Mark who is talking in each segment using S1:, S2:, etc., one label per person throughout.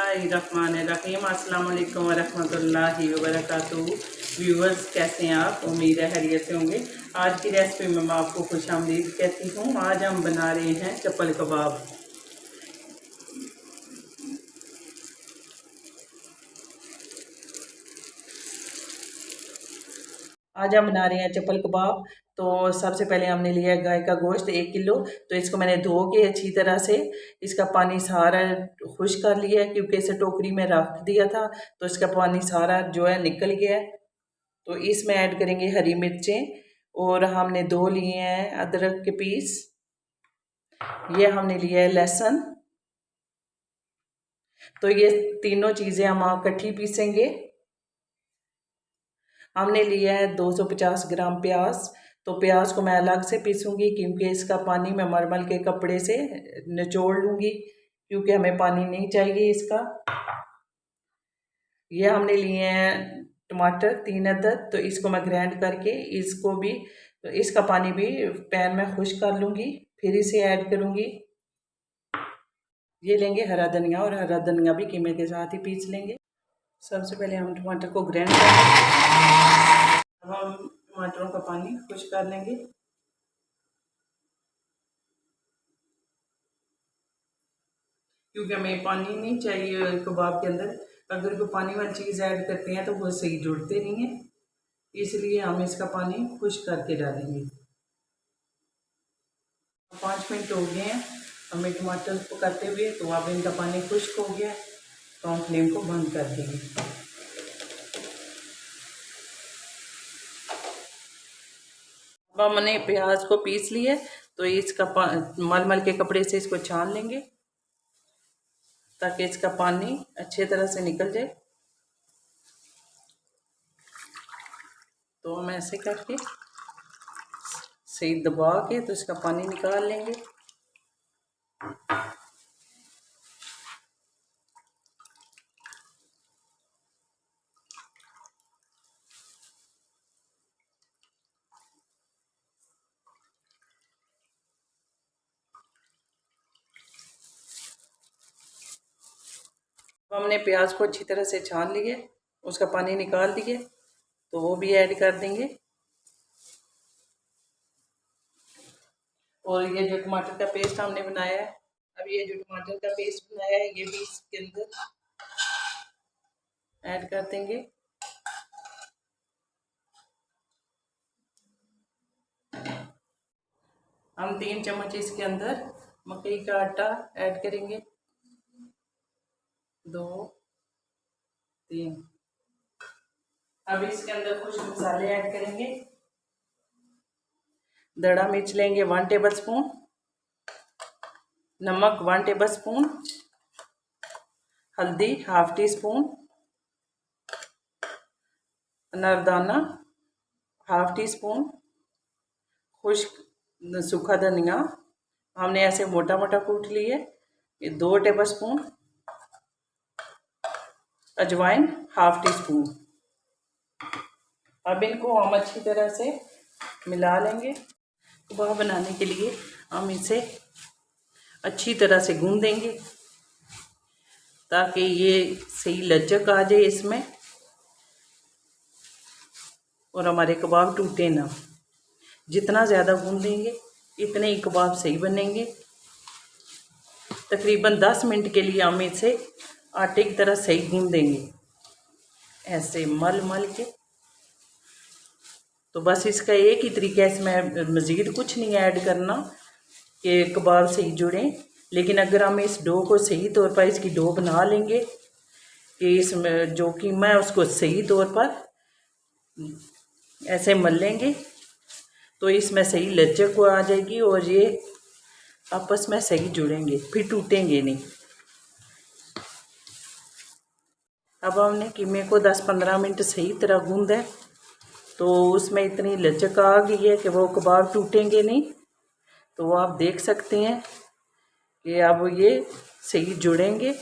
S1: बिस्मिल्लाहिर्रहमानिर्रहीम। अस्सलाम वालेकुम वरहमतुल्लाहि वबरकातुहू। व्यूअर्स, कैसे हैं आप? उम्मीद है खैरियत से होंगे। आज की रेसिपी में मैं आपको खुशामदीद कहती हूँ। आज हम बना रहे हैं चप्पल कबाब। आज हम बना रहे हैं चप्पल कबाब। तो सबसे पहले हमने लिया गाय का गोश्त 1 किलो। तो इसको मैंने धो के अच्छी तरह से इसका पानी सारा खुश कर लिया है, क्योंकि इसे टोकरी में रख दिया था तो इसका पानी सारा जो है निकल गया है। तो इसमें ऐड करेंगे हरी मिर्चें, और हमने 2 लिए हैं अदरक के पीस। ये हमने लिया है लहसुन। तो ये तीनों चीज़ें हम इकट्ठी पीसेंगे। हमने लिया है 250 ग्राम प्याज। तो प्याज को मैं अलग से पीसूंगी, क्योंकि इसका पानी मैं मलमल के कपड़े से निचोड़ लूँगी, क्योंकि हमें पानी नहीं चाहिए इसका। ये हमने लिए हैं टमाटर 3 अदद। तो इसको मैं ग्राइंड करके इसको भी, तो इसका पानी भी पैन में खुश कर लूँगी, फिर इसे ऐड करूँगी। ये लेंगे हरा धनिया, और हरा धनिया भी कीमे के साथ ही पीस लेंगे। सबसे पहले हम टमाटर को ग्राइंड करेंगे। अब हम टमाटरों का पानी खुश कर लेंगे। क्योंकि हमें पानी नहीं चाहिए कबाब के अंदर। अगर कोई पानी वाली चीज़ ऐड करते हैं तो वो सही जुड़ते नहीं है, इसलिए हम इसका पानी खुश करके डालेंगे। 5 मिनट हो गए हैं हमें टमाटर पकाते हुए। तो अब इनका पानी खुश्क हो गया, तो हम फ्लेम को बंद कर देंगे। अब हमने प्याज को पीस लिया, तो इसका मलमल के कपड़े से इसको छान लेंगे, ताकि इसका पानी अच्छे तरह से निकल जाए। तो हम ऐसे करके सही दबा के तो इसका पानी निकाल लेंगे। हमने प्याज को अच्छी तरह से छान लिए, उसका पानी निकाल दिए, तो वो भी ऐड कर देंगे। और ये जो टमाटर का पेस्ट हमने बनाया है, अब ये जो टमाटर का पेस्ट बनाया है ये भी इसके अंदर ऐड कर देंगे। हम 3 चम्मच इसके अंदर मकई का आटा ऐड करेंगे। 2 3। अब इसके अंदर कुछ मसाले ऐड करेंगे। दड़ा मिर्च लेंगे 1 टेबल स्पून, नमक 1 टेबल स्पून, हल्दी 1/2 टीस्पून, अनारदाना 1/2 टीस्पून, खुश्क सूखा धनिया हमने ऐसे मोटा मोटा कूट लिए, ये 2 टेबल स्पून, अजवाइन 1/2 टीस्पून। अब इनको हम अच्छी तरह से मिला लेंगे। कबाब बनाने के लिए हम इसे अच्छी तरह से गूंद देंगे, ताकि ये सही लचक आ जाए इसमें, और हमारे कबाब टूटे ना। जितना ज़्यादा गूंदेंगे इतने ही कबाब सही बनेंगे। तकरीबन 10 मिनट के लिए हम इसे आटे की तरह सही गूंदेंगे, ऐसे मल मल के। तो बस इसका एक ही तरीका है, इसमें मज़ीद कुछ नहीं ऐड करना कि कबाब सही जुड़ें। लेकिन अगर हम इस डो को सही तौर पर इसकी डो बना लेंगे, कि इसमें जो कीमा है उसको सही तौर पर ऐसे मल लेंगे, तो इसमें सही लचक आ जाएगी और ये आपस में सही जुड़ेंगे, फिर टूटेंगे नहीं। अब हमने कीमे को 10-15 मिनट सही तरह गूंदा है, तो उसमें इतनी लचक आ गई है कि वो कबाब टूटेंगे नहीं। तो वो आप देख सकते हैं कि अब ये सही जुड़ेंगे।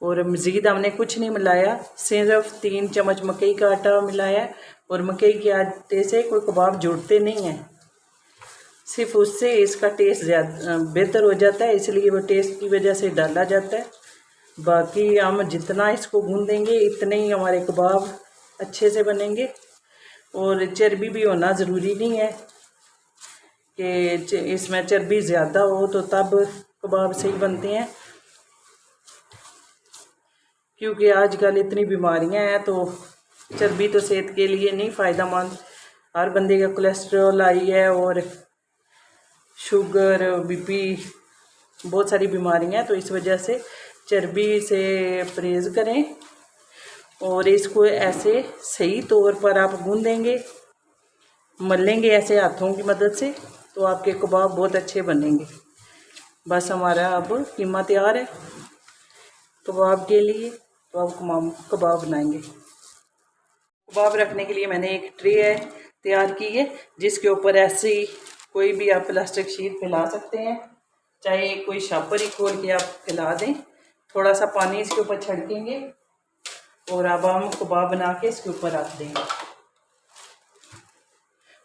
S1: और मज़ीद हमने कुछ नहीं मिलाया, सिर्फ 3 चम्मच मकई का आटा मिलाया, और मकई के आटे से कोई कबाब जुड़ते नहीं हैं, सिर्फ उससे इसका टेस्ट ज़्यादा बेहतर हो जाता है, इसलिए वो टेस्ट की वजह से डाला जाता है। बाकी हम जितना इसको गूंद देंगे इतने ही हमारे कबाब अच्छे से बनेंगे। और चर्बी भी होना ज़रूरी नहीं है कि इसमें चर्बी ज़्यादा हो तो तब कबाब सही बनते हैं, क्योंकि आजकल इतनी बीमारियां हैं तो चर्बी तो सेहत के लिए नहीं फ़ायदेमंद। हर बंदे का कोलेस्ट्रॉल हाई है और शुगर, बीपी, बहुत सारी बीमारियां हैं, तो इस वजह से चर्बी से परहेज़ करें। और इसको ऐसे सही तौर पर आप गूंदेंगे, मलेंगे ऐसे हाथों की मदद से, तो आपके कबाब बहुत अच्छे बनेंगे। बस हमारा अब कीमा तैयार है कबाब के लिए, तो अब कबाब बनाएंगे। कबाब रखने के लिए मैंने एक ट्रे है तैयार की है, जिसके ऊपर ऐसे ही कोई भी आप प्लास्टिक शीट फैला सकते हैं, चाहे कोई शापर ही खोल के आप फैला दें। थोड़ा सा पानी इसके ऊपर छिड़केंगे और अब हम कबाब बना के इसके ऊपर रख देंगे।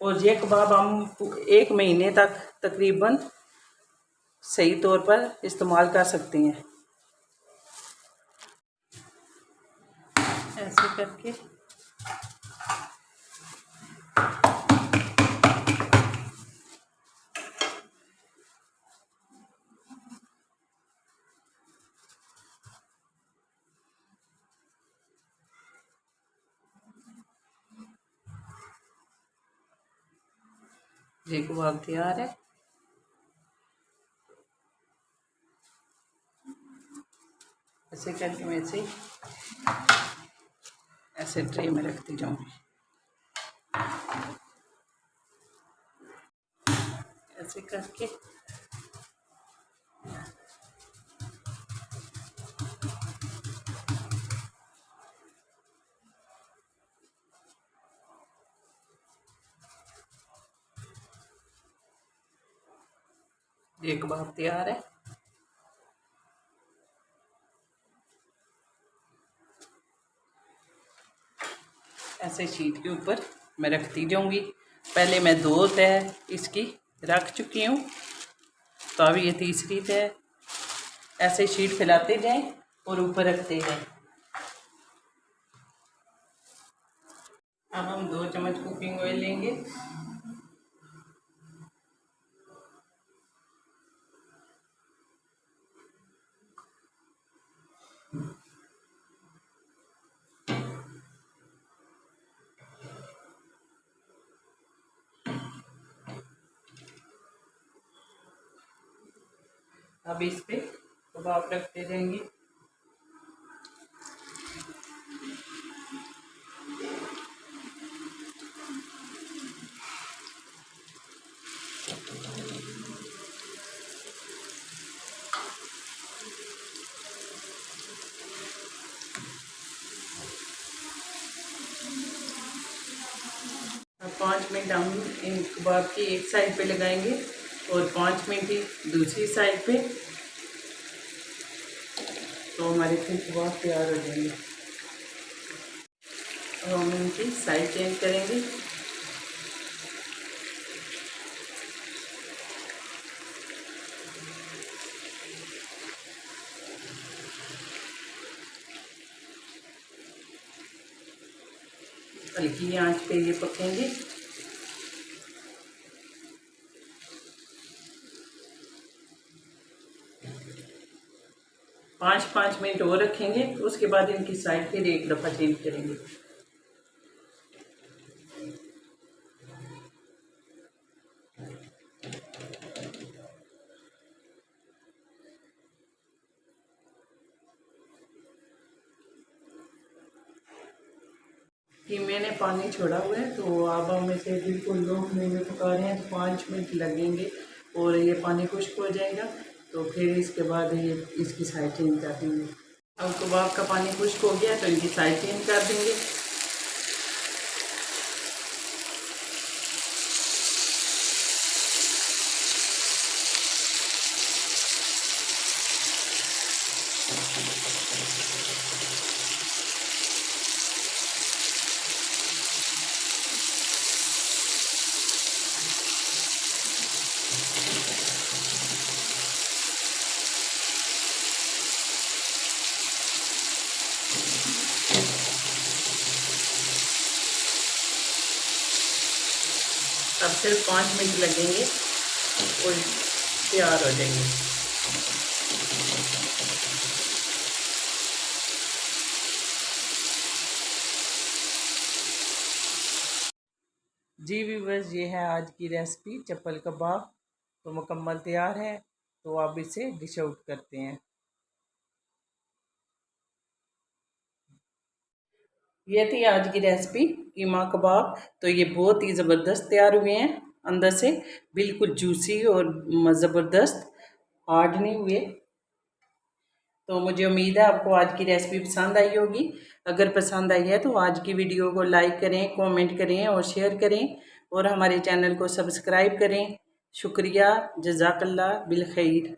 S1: और ये कबाब हम 1 महीने तक तकरीबन सही तौर पर इस्तेमाल कर सकते हैं। ऐसे करके ये कबाब तैयार है। ऐसे करके मैं ऐसे ट्रे में रखती जाऊंगी, ऐसे करके। ये कबाब तैयार है। ऐसे शीट के ऊपर मैं रखती जाऊंगी। पहले मैं 2 तह इसकी रख चुकी हूँ, तो अब ये तीसरी तह। ऐसे शीट फैलाते जाएं और ऊपर रखते जाएं। अब हम 2 चम्मच कुकिंग ऑयल लेंगे। अब इस पे कबाब रखते जाएंगे। अब 5 मिनट हम इन कबाब की एक साइड पे लगाएंगे और 5 मिनट ही दूसरी साइड पे, तो हमारे फिर कबाब तैयार हो जाएंगे। अब हम इनकी साइड चेंज करेंगे। हल्की आंच पे ये पकेंगे। पाँच मिनट और रखेंगे, उसके बाद इनकी साइड फिर एक दफ़ा चेंज करेंगे। कीमे ने पानी छोड़ा हुआ है, तो अब हम इसे बिल्कुल लो फ्लेम में पका रहे हैं। तो 5 मिनट लगेंगे और ये पानी खुश्क हो जाएगा, तो फिर इसके बाद ये इसकी साइड चेंज कर देंगे। अब कबाब का पानी खुश्क हो गया तो इनकी साइड चेंज कर देंगे। अब सिर्फ 5 मिनट लगेंगे और तैयार हो जाएंगे। जी व्यूअर्स, ये है आज की रेसिपी चप्पल कबाब। तो मुकम्मल तैयार है, तो आप इसे डिश आउट करते हैं। ये थी आज की रेसिपी कीमा कबाब। तो ये बहुत ही ज़बरदस्त तैयार हुए हैं, अंदर से बिल्कुल जूसी और ज़बरदस्त, हार्ड नहीं हुए। तो मुझे उम्मीद है आपको आज की रेसिपी पसंद आई होगी। अगर पसंद आई है तो आज की वीडियो को लाइक करें, कमेंट करें और शेयर करें और हमारे चैनल को सब्सक्राइब करें। शुक्रिया, जज़ाकल्लाह बिल खैर।